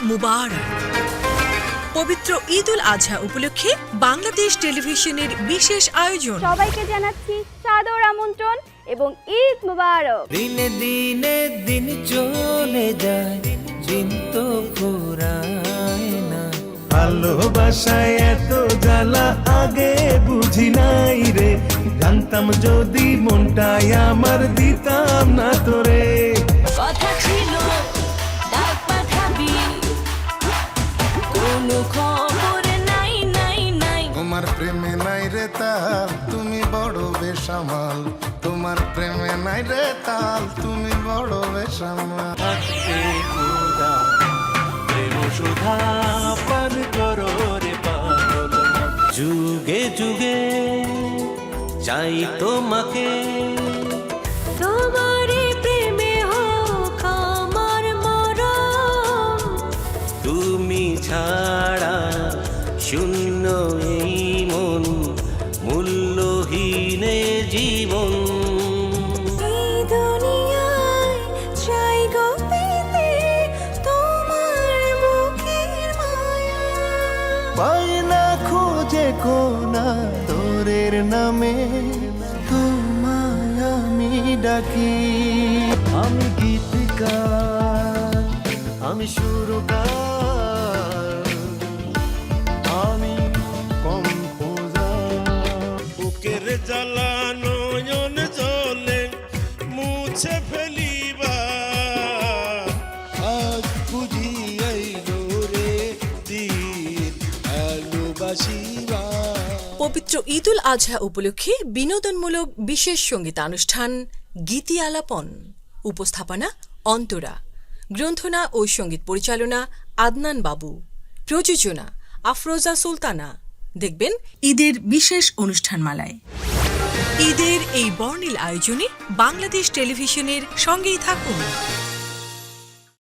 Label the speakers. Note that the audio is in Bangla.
Speaker 1: মুবারক। পবিত্র ঈদ উল আজহা উপলক্ষে বাংলাদেশ টেলিভিশনের বিশেষ আয়োজন।
Speaker 2: সবাইকে জানাচ্ছি সাদর আমন্ত্রণ এবং ঈদ মুবারক।
Speaker 3: দিনে দিনে দিন চলে যায়, দিন তো ফুরায় না। ভালোবাসায় এত জ্বালা আগে বুঝি নাই রে, জানতাম যদি মনটাই আমার দিতাম না তোরে।
Speaker 4: কথা ছিল ডাক পাঠাবি, কোনো খবর নাই নাই নাই।
Speaker 5: তোমার প্রেমে নাই রে তাল, তুমি বড় বেসামাল। তোমার প্রেমে নাই রে তাল, তুমি বড় বেসামাল।
Speaker 3: প্রেম সুধা পান করো রে পাগল, যুগে যুগে চাই তোমাকে।
Speaker 4: তোমারে প্রেমে হোক আমার মরণ,
Speaker 3: তুমি ছাড়া শূন্য এই মন, মূল্যহীন জীবন।
Speaker 4: এই দুনিয়ায় চাই গো পেতে তোমার বুকের মায়া।
Speaker 3: পাই না খোঁজে কোনা তোরের নামে, তোমায় আমি ডাকি। আমি গীতিকার, আমি সুরকার, আমি কম্পোজার।
Speaker 6: বুকের জ্বালা নয়ন জলে মুছে ফেলিবা, আজ বুঝি আইলো রে দিন ভালোবাসিবা।
Speaker 1: পবিত্র ঈদ উল আজহা উপলক্ষে বিনোদনমূলক বিশেষ সঙ্গীতানুষ্ঠান গীতি আলাপন। উপস্থাপনা অন্তরা, গ্রন্থনা ও সঙ্গীত পরিচালনা আদনান বাবু, প্রযোজনা আফরোজা সুলতানা। দেখবেন ঈদের বিশেষ অনুষ্ঠানমালায়। ঈদের এই বর্ণিল আয়োজনে বাংলাদেশ টেলিভিশনের সঙ্গেই থাকুন।